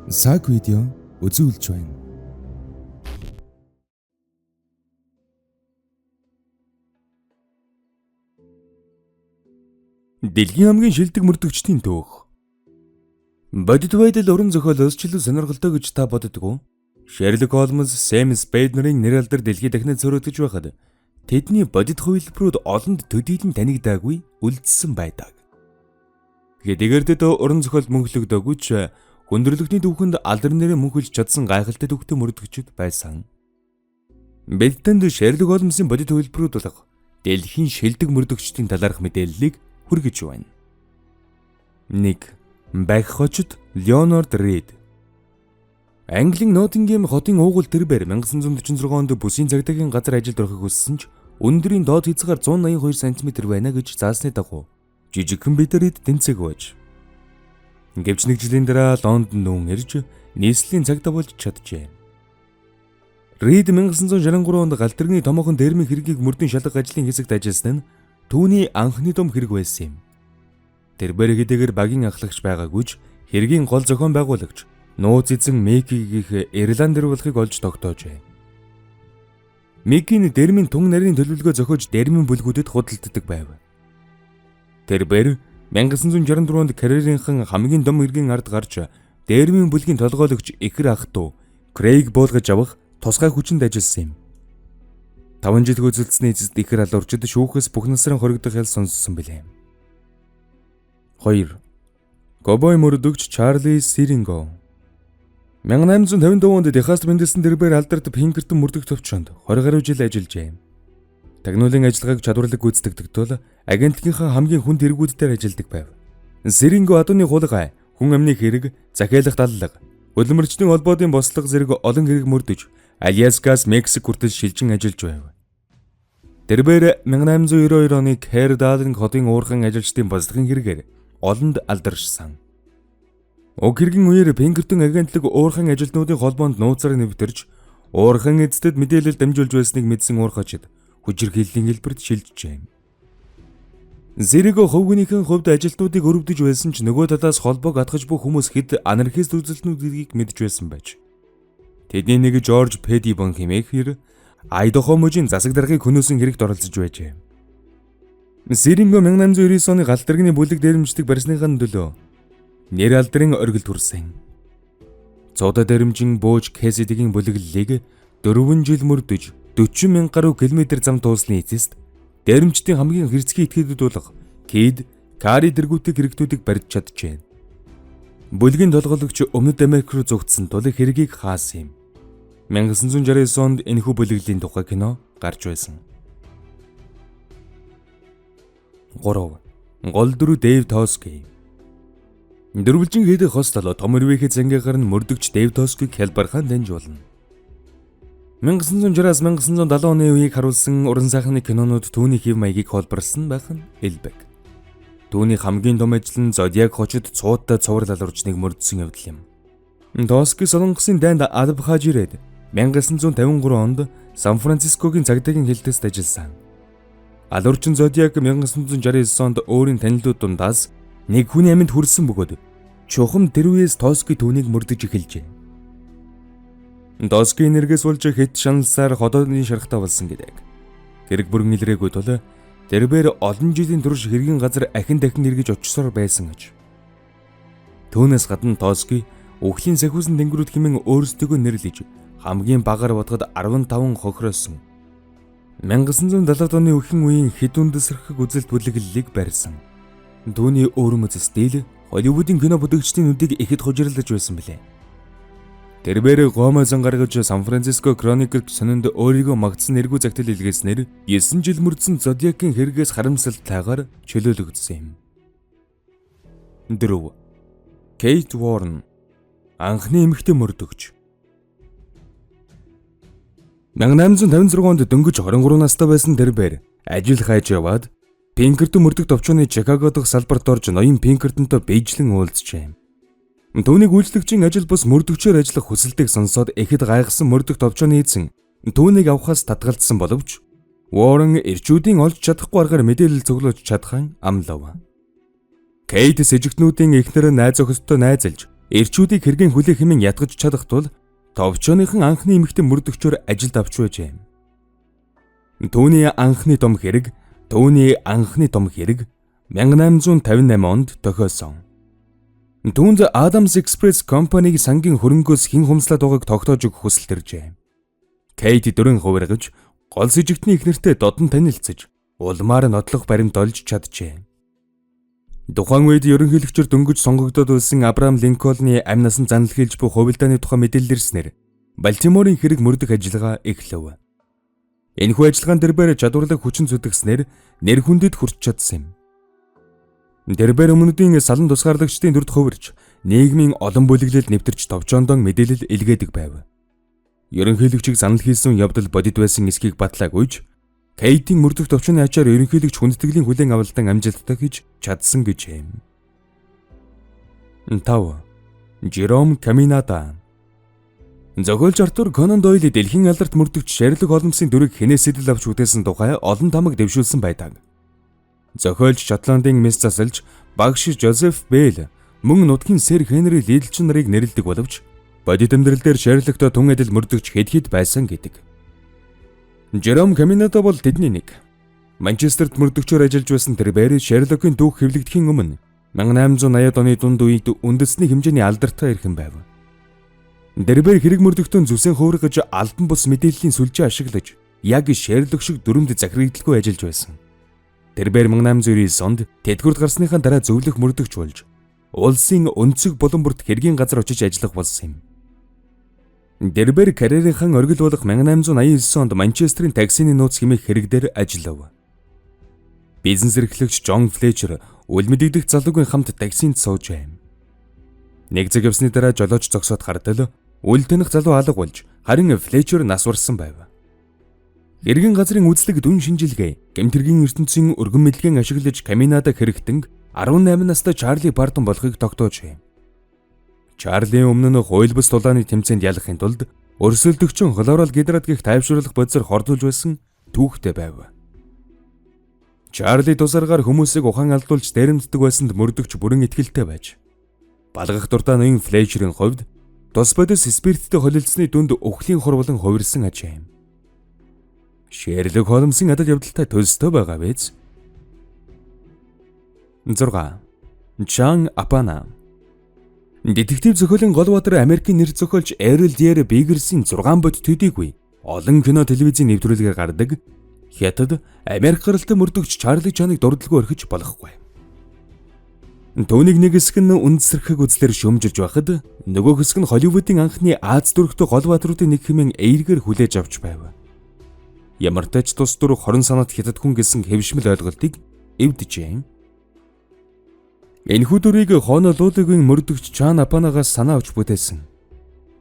Цаг видео үзүүлж байна. Дэлхийн хамгийн шилдэг мөрдөгчдийн түүх. Бодит байдал уран зохиолоос ч илүү сонирхолтой гэж та боддог уу? Шерлок Холмс, Сэм Спейд нарын нэр алдар дэлхийд дахинад цөөрөгдөж байхад тэдний бодит хувилбарууд олонд төдийлөн танигдаагүй үлдсэн байдаг. Хэдийгээр тэд уран зохиол мөнхлөгдөөгүй ч хүндрэлтний түүхэнд алдар нэрээ мөнхөлж чадсан гайхалтай түүхтэй мөрдөгчд байсан. Бидэнд Шерлок Холмсын бодит хувилбарууд болох дэлхийн шилдэг мөрдөгчдийн талаарх мэдээллийг хүргэж байна. 1. Байх хочид Леонард Рид. Английн Ноттингем хотын уугуул тэрбээр 1946 онд бүсийн цагдаагийн газар ажилд орохыг хүссэн ч өндрийн доод хязгаар 182 см байна гэж заасны дагуу жижигхэн Питерид тэнцээг байж. Гэвч нэг жилийн дараа Лондонд нүүн ирж нийслэлийн цагдаа болж чаджээ. Рид 1963 онд галтрагны томоохон дэрмийн хэргийг мөрдийн шалгах ажлын хэсэгт ажилласан нь түүний анхны том хэрэг байсан юм. Тэрбээр хэдийгээр багийн ахлагч байгаагүй ч хэргийн гол зохион байгуулагч нууц эзэн Миккиг Ирландэр болохыг олж тогтоожээ. Миккийн дэрмийн тун нарийн төлөвлөгөө зохиож дэрмийн бүлгүүдэд худалддаг байв. Тэрбээр 1964 онд карьерийнхэн хамгийн том хэргийн ард гарч дэрмийн бүлгийн толгойлогч ихэр ах トゥ Крейг буулгаж авах тусгай хүчинд ажилласан юм. 5 жил хөдөлсөний эцэст ихэр алуурчид шүүхээс бүх насран хоригдох ял сонссон билээ. 2. Ковбой мөрдөгч Чарли Сиринго. 1854 онд Техаст Мэндэлсэн тэрбээр алдарт Пинкертон мөрдөгч төвчөнд 20 гаруй жил ажиллажээ. Тагнуулын ажиллагааг чадварлаг гүйцэтгэдэг тул агентлагийнхаа хамгийн хүнд хэрэгүүдээр ажилладаг байв. Сиринго адууны хулгай, хүн амны хэрэг, захиалах даллаг, хөдөлмөрчдийн холбоодын бослого зэрэг олон хэрэг мөрдөж Аляскаас Мексик хүртэл шилжин ажиллаж байв. Тэрбээр 1892 оны Кэрдалын хотын уурхан ажилчдын бослогын хэрэгээр олонд алдаршсан. Уг хэргийн үеэр Пинкертон агентлаг уурхан ажилтнуудын холбоонд нууцаар нэвтэрч уурхан эздэд мэдээлэл дамжуулж байсныг мэдсэн уурхачид хүчирхийллийн хэлбэрт шилжжээ. Зэрэг хөвгөнийхэн хувьд ажилтнуудыг өрөвдөж байсан ч нөгөө талаас холбоог атгаж буй хүмүүс хэд анархист үзэлтнүүд гэдгийг мэдж байсан байж. Тэдний нэг Жорж Пэдибон хэмээх хэр Айдахо мужийн засаг даргыг хөнөөсөн хэрэгт оролцож байжээ. Сиринго 1899 оны галтрагны бүлэг дээрэмждэг барьсныхаа төлөө нэр алдрын оргил төрсөн. Цодо дээрэмжин бууж Кэссидигийн бүлэглэлийг 4 жил мөрдөж 40 мянга гаруй километр зам тууслын эцэст дээрэмчдийн хамгийн хэрцгий этгээдүүд болох Кид, Кари дэргүүтэг хэрэгтүүдийг барьж чаджээ. Бүлгийн толгойлогч Өмнөд Америк руу зүгтсэн тул хэргийг хаасан юм. 1969 онд энэхүү бүлэглэлийн тухай кино гарч байсан. 3. Голдүр Дэйв Тоски. Дөрвөлжин хэд хостол том өрвөхийн зангигаар нь мөрдөгч Дэйв Тоскиг хялбархан дамжуулна. 1960-аас 1970 оны үеийг харуулсан уран сайхны кинонууд түүний хэв маягийг холбарсан байх нь элбэг. Түүний хамгийн том ажил нь Зодиак хочид цуудтай цуврал алуурчныг мөрдсөн явдал юм. Тоски Солонгосын дайнд Албхажиред 1953 онд Сан Францискогийн цагдаагийн хэлтэст ажилласан. Алуурчин Зодиак 1969 онд өөрийн танилуд дундаас нэг хүний амьд хүрсэн бөгөөд чухам тэр үеэс Тоски түүнийг мөрдөж эхэлжээ. Тоски энергээс болж хэд шаналсаар ходооны шархтаа болсон гэдэг. Тэрэг бүрэн илрээгүй тул тэрбээр олон жилийн турш хэргийн газар ахин дахин эргэж очсоор байсан гэж. Түүнээс гадна Тоски өвхлийн сахиусан тэнгэрүүд хэмээн өөрсдөө нэрлэж хамгийн багаар бодоход 15 хохироосон. 1970 оны өвхийн үеийн хэд үндэсрэх үзэлт бүлэглэлийг барьсан. Түүний өөрмөц стил Холливуудын кино бүтээгчдийн нүдийг ихэд хужирлаж байсан билээ. Тэрбээр гомоо зан гаргаж Сан Франциско Chronicle сонинд өөрийгөө магтсан нэргүй загтал илгээснээр 9 жил мөрдсөн Зодиакийн хэрэгээс харамсалтайгаар чөлөөлөгдсөн юм. 4. Кейт Уорн. Анхны эмэгтэй мөрдөгч. 1856 онд дөнгөж 23 настай байсан тэрбээр ажил хайж яваад Пинкертон мөрдөх товчооны Чикаго дахь салбарт орж ноён Пинкертонтой бийжлэн уулзжээ. Түүнийг үйлчлэгчийн ажил бус мөрдөгчөөр ажиллах хүсэлтийг сонсоод ихэд гайхсан мөрдөх товчооны эзэн түүнийг авахаас татгалзсан боловч Уоррен ирчүүдийн олж чадахгүй аргаар мэдээлэл цуглуулж чадхан амлав. Кейт сэжигтнүүдийн эхнэр найз охидтой найзалж Эрчүүдийг хэргийн хүлээх хэмээн ятгаж чадах тул товчооныхон анхны эмэгтэй мөрдөгчөөр ажилд авч байжээ. Түүний анхны том хэрэг 1858 онд тохиосон. Түүнд Adams Express компаниг сангийн хөрөнгөөс хэн хумслаад байгааг тогтоож өгөх хүсэл төржээ. Кейт дөрөн хувиргаж, гол с ิจ гтний эхнэртэй додон танилцж, улмаар нотлох баримт олж чаджээ. Тухайн үед ерөнхийлөгчөөр дөнгөж сонгогдоод байсан Абрахам Линкольны амь насан занал хийлж буй хувилдааны тухай мэдээлэл ирснээр Балтиморын хэрэг мөрдөх ажиллагаа эхлэв. Энэхүү ажиллагаан Дербер чадварлаг хүчин зүтгэснээр нэр хүндэд хүрч чадсан юм. Дербер өмнөдийн салан тусгаарлагчдын дүрд хувирч, нийгмийн олон бүлэглэлд нэвтэрч товчоондон мэдээлэл илгээдэг байв. Ерөнхийлөгчийг занал хийсэн явдал бодит байсан эсхийг батлаагүйж, Кейтийн мөрдөх товчооны ачаар ерөнхийлөгч хүндэтгэлийн хүлээн авалтан амжилттай хийж чадсан гэж юм. 5. Жером Каминада. Зохиолч Артур Конан Дойл дэлхийн алдарт мөрдөгч Шерлок Холмсын дүрийг хэнээс сэтэл авч үтээсэн тухай олон тамга дэвшүүлсэн байдаг. Зохиолч Шотландын мэс засалж багш Жозеф Бэйл мөн нутгийн сэр Хенри Лидэлчин нарыг нэрлэдэг боловч бодит амьдрал дээр Шерлоктой тун адил мөрдөгч хэд байсан гэдэг. Жером Каминада бол тэдний нэг. Манчестерт мөрдөгчөөр ажиллаж байсан Дербер Шерлокийн дүүх хэвлэгдэхийн өмнө 1880-ад оны дунд үед үндэсний хэмжээний алдартай ирхэн байв. Дербер хэрэг мөрдөгтөн зүсэн хувиргаж албан бус мэдээллийн сүлжээ ашиглаж яг Шерлок шиг дүрмд захирагдaltaгүй ажиллаж байсан. Дербер 1899 онд тэтгэврт гарсныхаа дараа зөвлөх мөрдөгч болж улсын өнцөг булан бүрт хэргийн газар очиж ажиллах болсон юм. Дербер карьерийнхэн оргил болох 1889 онд Манчестерийн таксины нууц хэмээх хэрэг дээр ажиллав. Бизнес эрхлэгч Джон Флечер үл мэдэгдэх залуугийн хамт таксинд суужээ. Нэг цаг явсны дараа жолооч зогсоод хардал үл таних залуу алга болж харин Флечер нас барсан байв. Хэргийн газрын үзлэг дүн шинжилгээ гэмтэргийн ертөнцийн өргөн мэдлэгийн ашиглаж Каминада хэрэгтэн 18 настай Чарли Бартон болохыг тогтоожээ. Чарли өмнө нь хууль бус тулааны тэмцээнд ялахын тулд өрсөлдөгчөн хлорол гидратгийг тайвшруулах бодисоор хордуулж байсан түүхтэй байв. Чарли тусаргаар хүмүүсийг ухаан алдуулж дээрэмддэг байсанд мөрдөгч бүрэн итгэлтэй байж, балгах дуртай ноён Флечерийн хувьд тус бодис спирттэй холилдсны дүнд өхлийн хурвалан хувирсан ажээ. Шерлок Холмсын адал явдалтай төлстэй байгаа биз? 6. Жан Апана. Детектив зохиолын гол баатар Америкийн нэр зохиолч Эрл Дьер Бигерсийн 6 бод төдийгүй олон кино телевизийн нэвтрүүлгээр гардаг хятад Америк гаралтай мөрдөгч Чарли Чаныг дурдлаггүй орхиж болохгүй. Түүнийг нэг хэсэг нь үндэсрэх үзлэр шөмжилж байхад нөгөө хэсэг нь Холливуудын анхны Аз дүрхтэй гол баатруудын нэг хэмээн эергээр хүлээж авч байв. Ямар ч тач тус дүр хорон санаат хятад хүн гэсэн хэвшмэл ойлголтыг эвдэжээ. Энэхүү дүрийг хооно луулагын мөрдөгч Чан Апанагаас санаа авч бүтээсэн.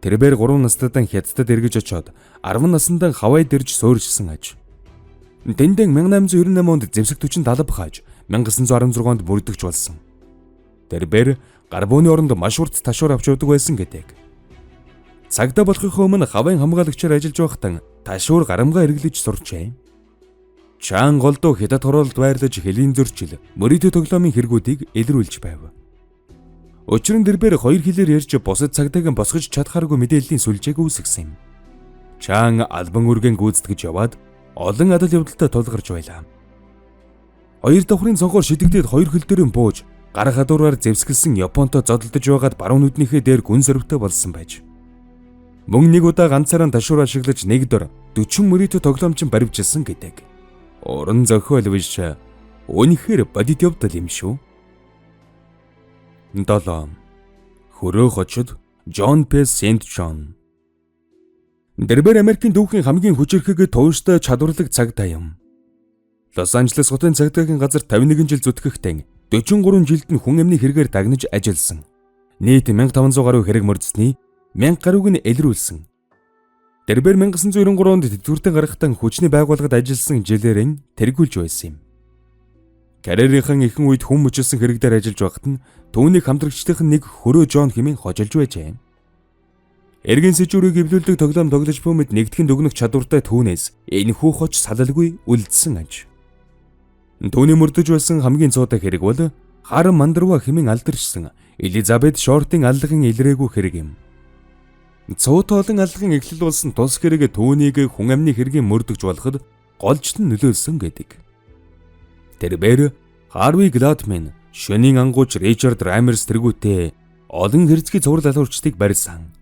Тэрбээр 3 настайдан хятадд эргэж очоод 10 наснда Хавайд ирж суурьшсан аж. Тэндэн 1898 онд зэвсэг түчин далб хааж 1916 онд мөрдөгч болсон. Тэрбээр гарбууны оронд маш урт ташуур авч явдаг байсан гэдэг. Цагдаа болохын өмнө Хавайн хамгаалагчаар ажиллаж байхдаа ташуур гарамгаа эргэлж сурчээ. Чан голдуу хятад хороолд байрлаж хэлийн зөрчил, мөрөдө тоглоомын хэрэгүүдийг илрүүлж байв. Учир нь Дербер хоёр хэлээр ярьж бусад цагдаагийн босгож чадхааргүй мэдээллийн сүлжээг үүсгэсэн юм. Чан албан үргэн гүйцэтгэж яваад олон адал явдалтай тулгарч байлаа. Хоёр давхрын цонхоор шидэгдээд хоёр хөл дээрэн бууж, гар хадуураар зэвсгэлсэн Японтой зодолдож байгаад баруун нүднийхээ дээр гүн сөрөвтэй болсон байж. Мөн нэг удаа ганцаараа ташуур ашиглаж нэг дор 40 мөрөдө тоглоомчин баривчилсан гэдэг. Уран зохиол биш үнэхээр бодит явдал юм шүү. 7. Хөрөө хочод Джон П. Сент Джон. Дербер Америкийн дүүхийн хамгийн хүчирхэг тууштай чадварлаг цагдаа юм. Лос Анжелес хотын цагдаагийн газар 51 жил зүтгэхдээ 43 жилд нь хүн амны хэрэгээр дагнаж ажилласан. Нийт 1500 гаруй хэрэг мөрдөсний 1000 гаруйг нь илрүүлсэн. Дербер 1993 онд тэтгэвртэн гаргахтан хүчний байгууллагад ажилласан жилээрэн тэргүүлж байсан юм. Карьерийнхэн ихэнх үед хүн мөчилсөн хэрэг дээр ажиллаж байхад нь түүнийг хамтрагчдын нэг хөрөө Джон хэмээн хожилж байжээ. Эргэн сэжүүрийг эвлүүлдэг тоглоом тоглож буй мэд нэгтгэн дүгнэх чадвартай түүнээс энэхүү хоч салалгүй үлдсэн аж. Түүний мөрдөж байсан хамгийн цуутай хэрэг бол хар мандарва хэмээн алдаршсан Элизабет Шортын аллагын илрээгүй хэрэг юм. Цуутай олон аллагын эхлэл болсон тус хэрэг түүнийг хүн амны хэргийн мөрдөгж болоход голжтон нөлөөлсөн гэдэг. Тэрбээр Харви Гладман, шөнийн ангууч Ричард Раймерс тэргүүтээ олон хэрцгий цуврал алуурчдыг барьсан.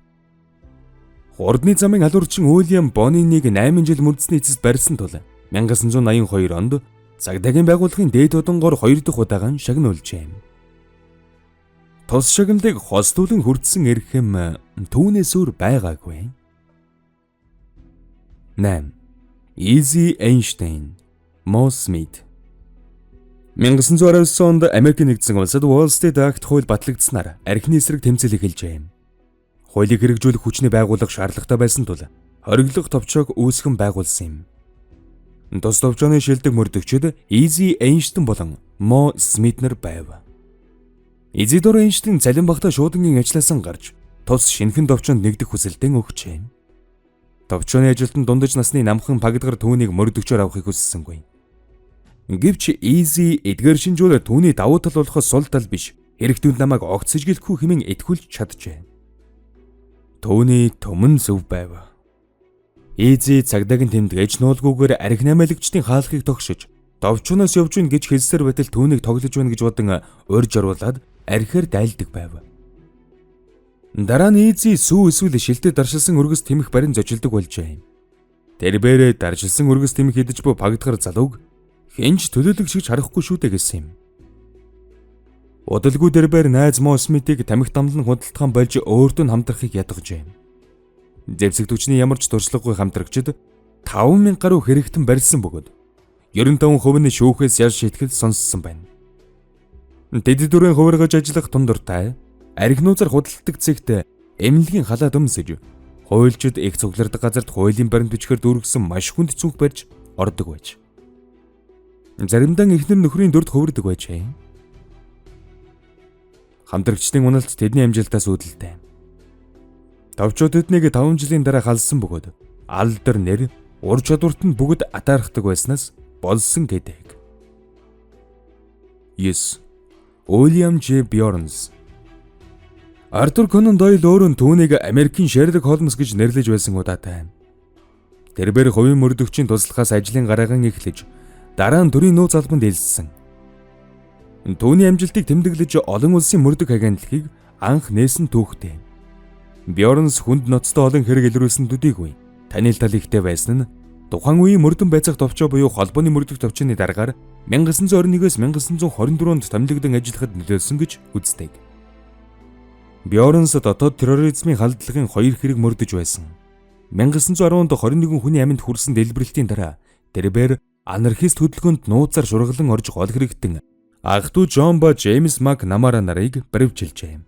Хурдны замын алуурчин Уильям Бониныг 8 жил мөрдсөний эцэст барьсан тул 1982 онд цагдаагийн байгууллагын дээд одонгоор 2 дахь удаан шагнуулжээ. Тус шагналыг хостуулан хүртсэн эрхэм түүнээс өөр байгаагүй. 8. Easy Einstein, Mo Smith. 1929 онд Америкийн нэгдсэн улсад Wall Street Act хууль батлагдсанаар архины эсрэг тэмцэл эхэлжээ. Хуулийг хэрэгжүүлэх хүчний байгууллага шаардлагатай байсан тул хориглох товчоог үүсгэн байгуулсан юм. Тус товчооны шилдэг мөрдөгчд Easy Einstein болон Mo Smith нар байв. Изидор Эйнштейн цалин багтаа шуудангийн ажилласан гарч тус шинэхэн товчоонд нэгдэх хүсэлтэн өгчээ. Товчооны ажилтан дундаж насны намхан пагдгар түүнийг мөрдөгчөөр авахыг хүссэнгүй. Гэвч Easy эдгээр шинжүүл түүний давуу тал болохоос сул тал биш, хэрэгтүүнд намайг огт сэжгэлэхгүй хэмээн итгүүлж чаджээ. Түүний түмэн зөв байв. Easy цагдаагийн тэмдгэж нуулгүйгээр архин амиалагчдын хаалхыг тогшиж, товчооноос явж гин гэж хэлсээр байтал түүнийг тоглож байна гэж бодон урьж оруулаад архиар дайлдаг байв. Дараа нь Easy сүү эсвэл шилтэд даршилсан өргөс тэмэх барин зочилдог болжээ. Тэрбээр даршилсан өргөс тэмэх идэж буй пагдгар залууг хинж төлөөлөг шигч харахгүй шүү дээ гэсэн юм. Удалгүй тэрбээр найз Mo Smith-ийг тамхи дамлан худалдаан болж өөртөө хамтрахыг ядгажээ. Зэвсэгтүчний ямар ч туршлагагүй хамтрагчид 5,000 гаруй хэрэгтэн барьсан бөгөөд 95% нь шүүхээс ял шийтгэл сонссон байна. Тэд дөрвөн хувиргаж ажиллах тундуртай архинуузар худалдаг цэгт эмнэлгийн халаад өмсөж хуульчид их цуглардаг газарт хуулийн баримт бичгээр дүүргэсэн маш хүнд цүнх барьж ордог байж. Заримдаа эхнэр нөхрийн дөрд хувирдаг байжээ. Хамтрагчдын уналт тэдний амжилтаас үүдэлтэй. Товчууд тэднийг 5 жилийн дараа халсан бөгөөд алдар нэр ур чадварт нь бүгд атаархдаг байснаас болсон гэдэг. 9. Уильям Ж. Бьорнс. Артур Конан Дойл өөрөө түүнийг Америкийн Шерлок Холмс гэж нэрлэж байсан удаатай. Тэрбээр хувийн мөрдөгчийн туслахаас ажлын гараагаан эхлэж дараа нь төрийн нууц албанд элссэн. Түүний амжилтыг тэмдэглэж олон улсын мөрдөг агентлагийг анх нээсэн түүхтэй. Бьорнс хүнд ноцтой олон хэрэг илрүүлсэн төдийгүй танил тал ихтэй байсан нь тухайн үеийн мөрдөн байцаах товчоо буюу холбооны мөрдөх товчооны дараагаар 1921-с 1924 онд томилогдсон ажиллахад нөлөөлсөн гэж үздэг. Бьорнс дотоод терроризмын халдлагын 2 хэрэг мөрдөж байсан. 1910 онд 21 хүний амьд хүрсэн дэлбэрэлтийн дараа тэрбээр анархист хөдөлгөөнд нууцаар шургалан орж гол хэрэгтэн ах トゥ Джон ба Джеймс Мак Намара нарыг баривчилжээ.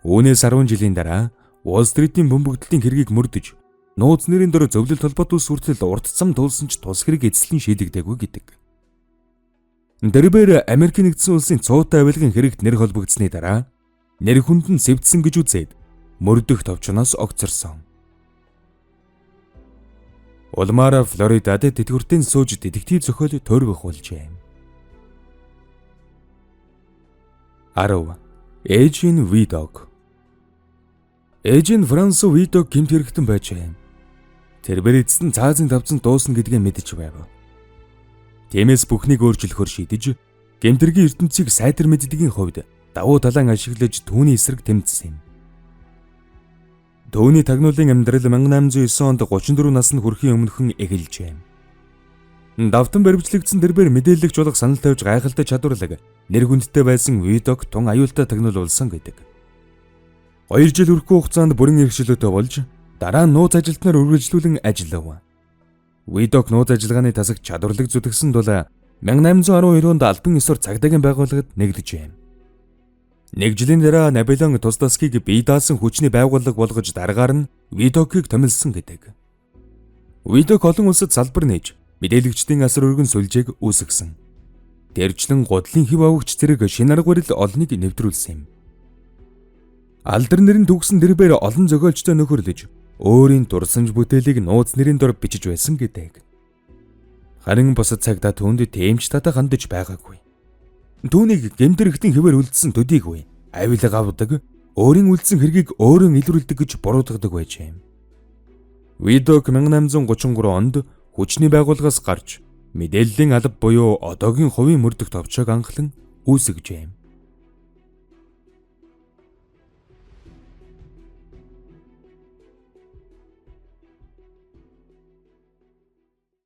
Үүнээс 10 жилийн дараа Уолл Стритийн бөмбөгдөлтийн хэргийг мөрдөж нууц нэрийн дор зөвлөлт холбоотой сүртэл урт зам туулсан ч тус хэрэг эзлэн шийдэгдээгүй гэдэг. Тэрбээр Америкийн нэгдсэн улсын цуутай авилгын хэрэгт нэр холбогдсны дараа нэр хүнд нь сэвдсэн гэж үзээд мөрдөх товчноос огцорсон. Улмаар Флоридад тэтгэвртэн сууж детектив зохиол төрөх болжээ. 10. Эжен Видок. Эжен Франц Видок гэмт хэрэгтэн байжээ. Тэрбээр эцэст нь цаазын давцан дуусна гэдгээ мэдэж байв. Тиймээс бүхнийг өөрчлөхөөр шийдэж гэмтэргийн ертөнцийг сайтар мэддгийн хувьд давуу талаа ашиглаж түүний эсрэг тэмцсэн юм. Түүний тагнуулын амьдрал 1809 онд 34 наснд хүрэхийн өмнөхөн эхэлжээ. Давтан баримтлагдсан тэрбээр мэдээлэгч болох санал тавьж гайхалтай чадварлаг нэр хүндтэй байсан Видок тун аюултай тагнуулсан гэдэг. 2 жил хүрэхгүй хугацаанд бүрэн эрхчлөөтэй болж дараа нь нууц ажилтнаар үргэлжлүүлэн ажиллав. Видок нууц ажиллагааны тасаг чадварлаг зүтгэсэн тул 1812 онд албан ёсоор цагдаагийн байгууллагад нэгдэжээ. 1 жилийн дараа Наполеон Толстойг бие даасан хүчний байгууллага болгож дараагаар нь Видокийг томилсон гэдэг. Видок олон улсад салбар нээж мэдээлэгчдийн асар өргөн сүлжээг үүсгэсэн. Дэрвчлэн гудлын хэв авагч зэрэг шинэ арга барил олныг нэвтрүүлсэн юм. Алдар нэрийн төгсөн тэрбээр олон зохиолчтой нөхөрлөж өөрийн дурсамж бүтээлийг нууц нэрийн дор бичиж байсан гэдэг. Харин бусад цагтаа түүнд тэмч татаа хандаж байгаагүй. Түүнийг гэмтэрэгтэн хэвээр үлдсэн төдийгүй авилга авдаг, өөрийн үлдсэн хэргийг өөрөө илрүүлдэг гэж буруудгадаг байж юм. Видок 1833 онд хүчний байгууллагаас гарч мэдээллийн алба буюу одоогийн хувийн мөрдөх товчоог анхлан үүсгэж юм.